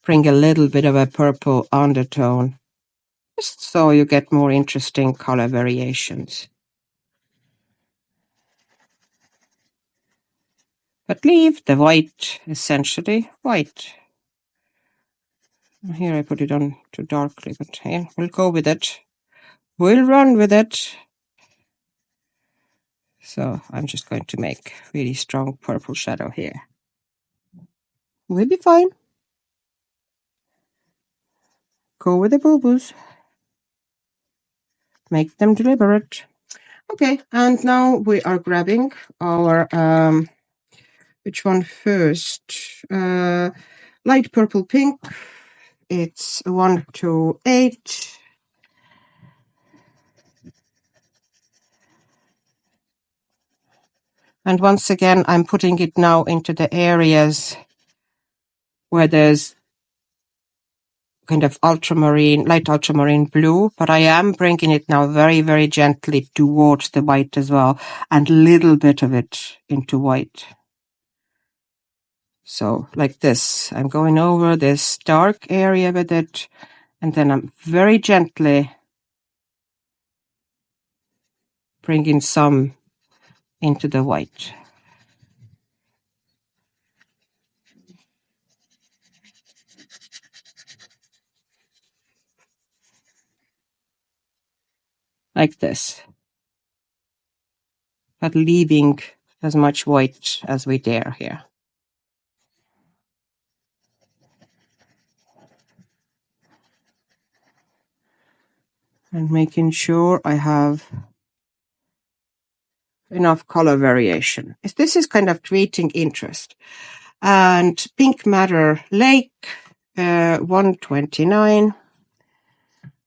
Bring a little bit of a purple undertone, just so you get more interesting color variations. But leave the white essentially white. Here I put it on too darkly, but here we'll go with it. We'll run with it. So I'm just going to make really strong purple shadow here. We'll be fine. Go with the boo-boos. Make them deliberate. Okay, and now we are grabbing our, which one first? Light purple pink. It's 128. And once again, I'm putting it now into the areas where there's kind of ultramarine, light ultramarine blue, but I am bringing it now very gently towards the white as well, and a little bit of it into white. So like this, I'm going over this dark area with it, and then I'm very gently bringing some into the white. Like this. But leaving as much white as we dare here. And making sure I have enough color variation. This is kind of creating interest. And Pink Matter Lake, 129.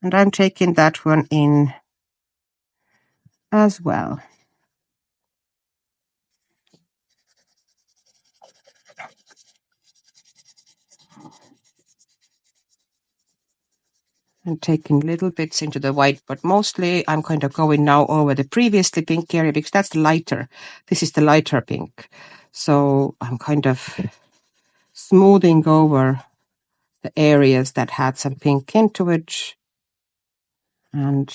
And I'm taking that one in as well. And taking little bits into the white, but mostly I'm kind of going now over the previously pink area because that's the lighter. This is the lighter pink. So I'm kind of smoothing over the areas that had some pink into it and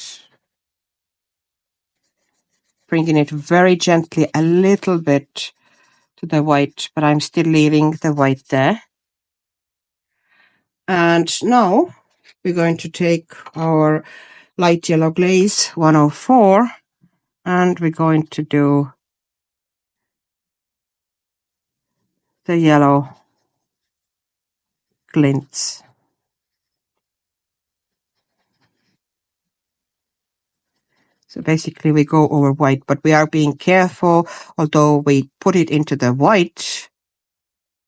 bringing it very gently a little bit to the white, but I'm still leaving the white there. And now we're going to take our light yellow glaze 104 and we're going to do the yellow glints. So basically we go over white, but we are being careful. Although we put it into the white,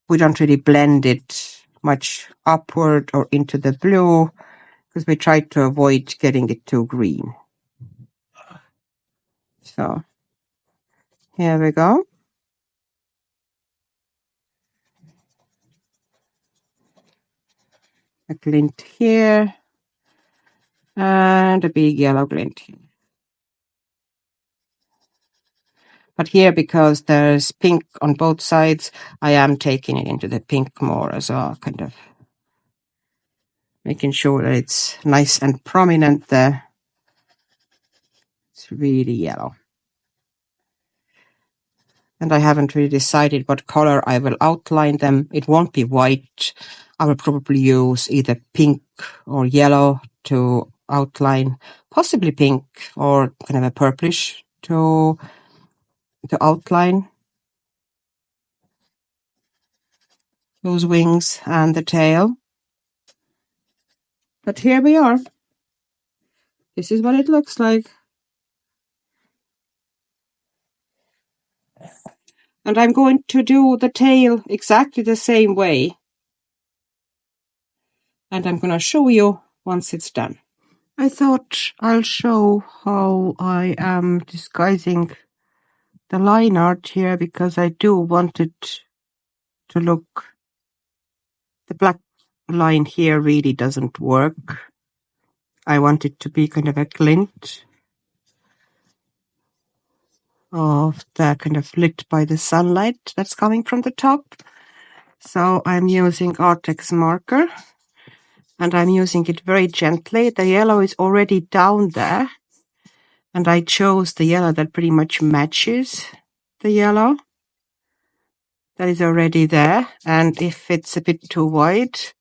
we don't really blend it much upward or into the blue because we try to avoid getting it too green. So here we go. A glint here and a big yellow glint here. But here, because there's pink on both sides, I am taking it into the pink more as well, kind of making sure that it's nice and prominent there. It's really yellow. And I haven't really decided what color I will outline them. It won't be white. I will probably use either pink or yellow to outline, possibly pink or kind of a purplish to outline those wings and the tail. But here we are. This is what it looks like. And I'm going to do the tail exactly the same way. And I'm going to show you once it's done. I thought I'll show how I am disguising the line art here because I do want it to look. The black line here really doesn't work. I want it to be kind of a glint of the kind of lit by the sunlight that's coming from the top. So I'm using Arrtx marker and I'm using it very gently. The yellow is already down there and I chose the yellow that pretty much matches the yellow that is already there. And if it's a bit too white,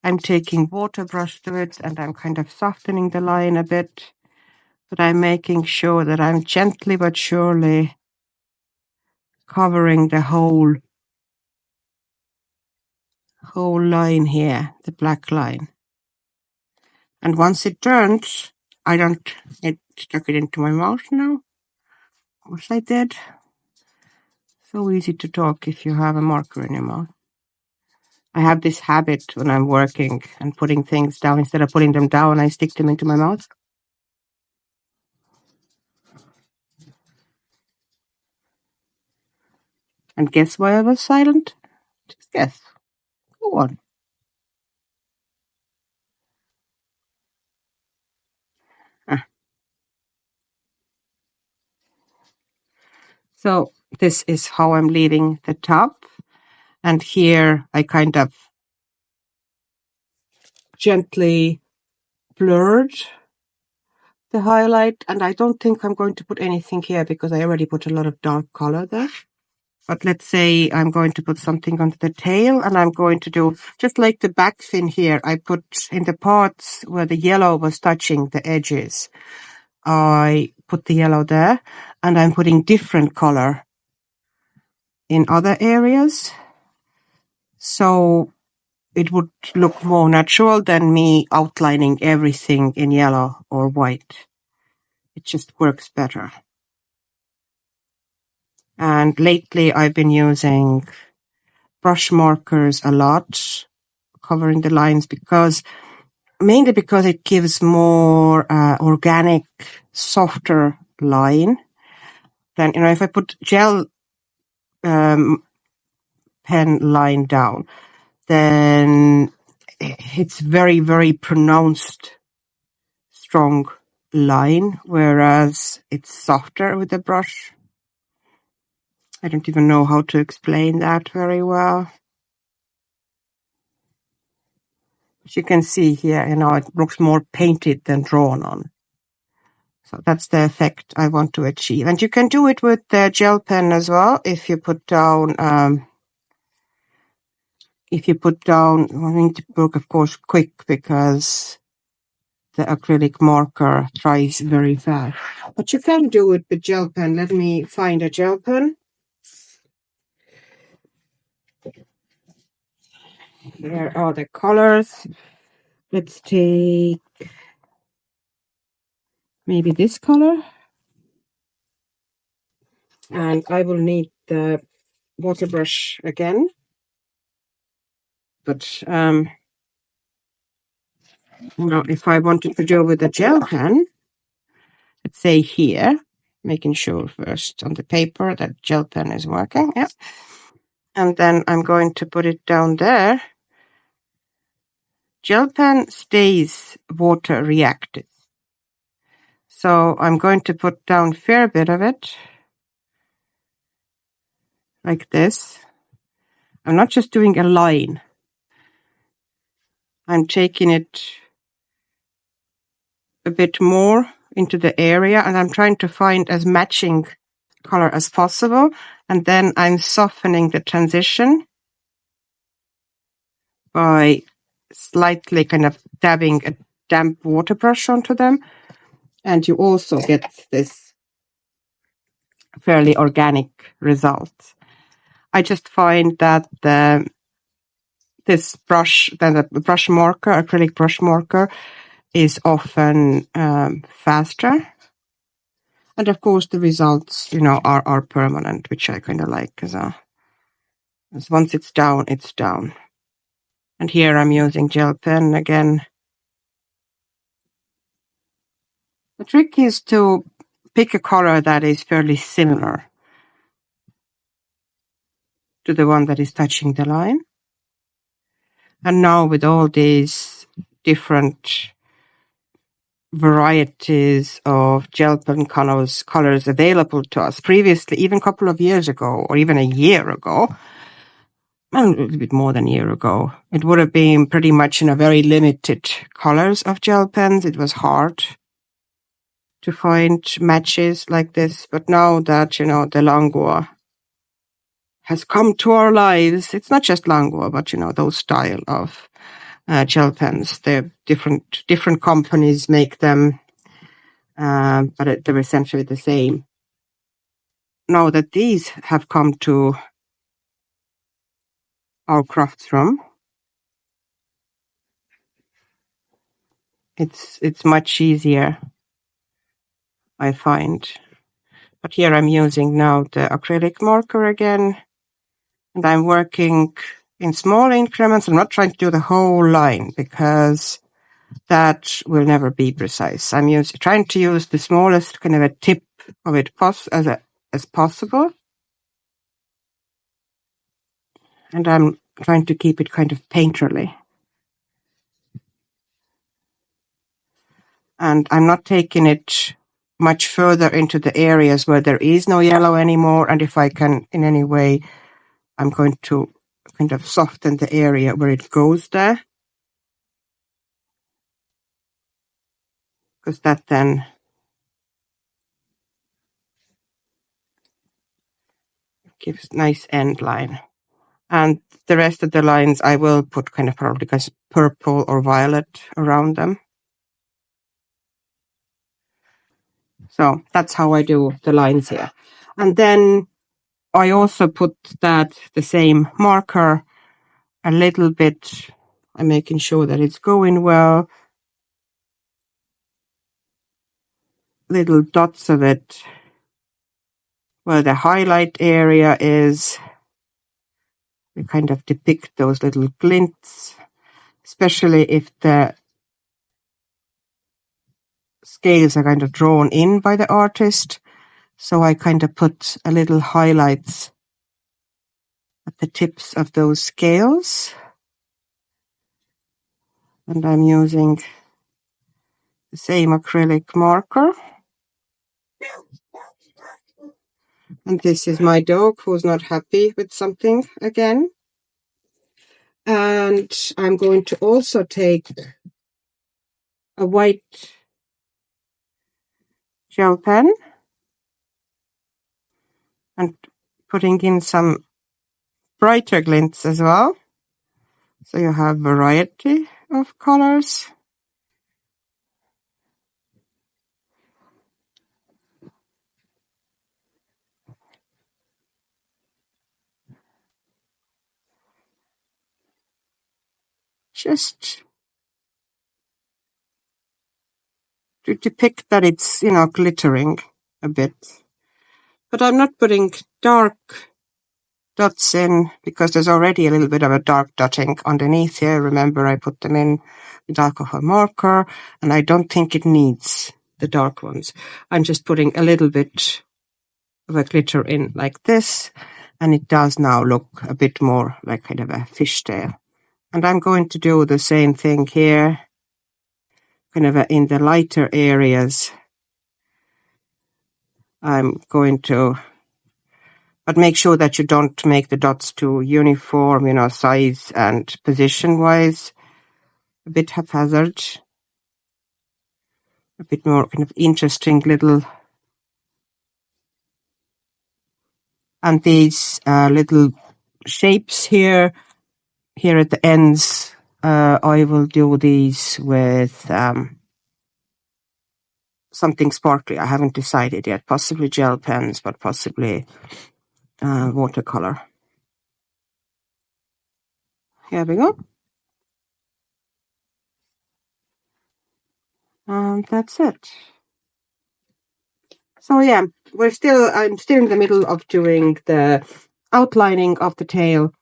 I'm taking water brush to it and I'm kind of softening the line a bit, but I'm making sure that I'm gently but surely covering the whole line here, the black line. And once it turns, I don't stuck it into my mouth now. Of course I did. So easy to talk if you have a marker in your mouth. I have this habit when I'm working and putting things down. Instead of putting them down, I stick them into my mouth. And guess why I was silent? Just guess. Go on. So this is how I'm leaving the top. And here I kind of gently blurred the highlight. And I don't think I'm going to put anything here because I already put a lot of dark color there. But let's say I'm going to put something onto the tail and I'm going to do, just like the back fin here, I put in the parts where the yellow was touching the edges. I put the yellow there and I'm putting different color in other areas. So it would look more natural than me outlining everything in yellow or white. It just works better. And lately I've been using brush markers a lot, covering the lines, mainly because it gives more organic, softer line. Then, if I put gel pen line down, then it's very, very pronounced, strong line, whereas it's softer with the brush. I don't even know how to explain that very well. As you can see here, it looks more painted than drawn on. So that's the effect I want to achieve. And you can do it with the gel pen as well. If you put down, I need to work, of course, quick because the acrylic marker dries very fast. But you can do it with gel pen. Let me find a gel pen. Here are the colors. Let's take maybe this color. And I will need the water brush again. But if I wanted to do with the gel pen, let's say here, making sure first on the paper that gel pen is working. Yeah. And then I'm going to put it down there. Gel pen stays water reactive. So I'm going to put down a fair bit of it, like this. I'm not just doing a line. I'm taking it a bit more into the area, and I'm trying to find as matching color as possible. And then I'm softening the transition by slightly kind of dabbing a damp water brush onto them. And you also get this fairly organic result. I just find that this brush, the brush marker, acrylic brush marker, is often faster. And of course the results, are permanent, which I kind of like as once it's down, it's down. And here I'm using gel pen again. The trick is to pick a color that is fairly similar to the one that is touching the line. And now with all these different varieties of gel pen colors available to us, previously, even a couple of years ago, or even a year ago, a little bit more than a year ago, it would have been pretty much in a very limited colors of gel pens. It was hard to find matches like this. But now that, the Langua has come to our lives, it's not just Langua, but, those style of gel pens. They're different companies make them, but they're essentially the same. Now that these have come to our crafts room, it's much easier, I find. But here I'm using now the acrylic marker again, and I'm working in small increments. I'm not trying to do the whole line because that will never be precise. I'm trying to use the smallest kind of a tip of it as possible. And I'm trying to keep it kind of painterly. And I'm not taking it much further into the areas where there is no yellow anymore. And if I can in any way, I'm going to kind of soften the area where it goes there. Because that then gives nice end line. And the rest of the lines I will put kind of probably purple or violet around them. So that's how I do the lines here. And then I also put the same marker a little bit. I'm making sure that it's going well. Little dots of it where the highlight area is. We kind of depict those little glints, especially if the scales are kind of drawn in by the artist. So I kind of put a little highlights at the tips of those scales. And I'm using the same acrylic marker. And this is my dog who's not happy with something again. And I'm going to also take a white gel pen and putting in some brighter glints as well. So you have variety of colors. Just to depict that it's, you know, glittering a bit. But I'm not putting dark dots in because there's already a little bit of a dark dotting underneath here. Remember, I put them in with alcohol marker, and I don't think it needs the dark ones. I'm just putting a little bit of a glitter in like this, and it does now look a bit more like kind of a fishtail. And I'm going to do the same thing here, kind of in the lighter areas. I'm going to, but make sure that you don't make the dots too uniform, you know, size and position wise. A bit haphazard. A bit more kind of interesting little. And these little shapes here at the ends, I will do these with something sparkly. I haven't decided yet. Possibly gel pens, but possibly watercolor. Here we go. And that's it. So yeah, I'm still in the middle of doing the outlining of the tail.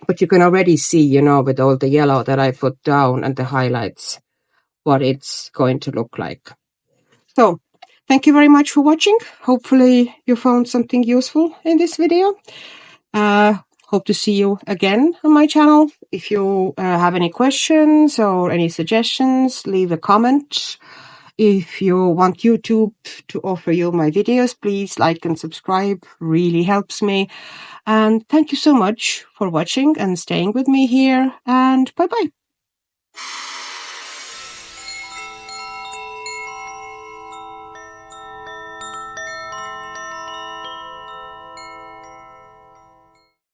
But you can already see, you know, with all the yellow that I put down and the highlights, what it's going to look like. So, thank you very much for watching. Hopefully you found something useful in this video. Hope to see you again on my channel. If you have any questions or any suggestions, leave a comment. If you want YouTube to offer you my videos, please like and subscribe. Really helps me. And thank you so much for watching and staying with me here. And bye-bye.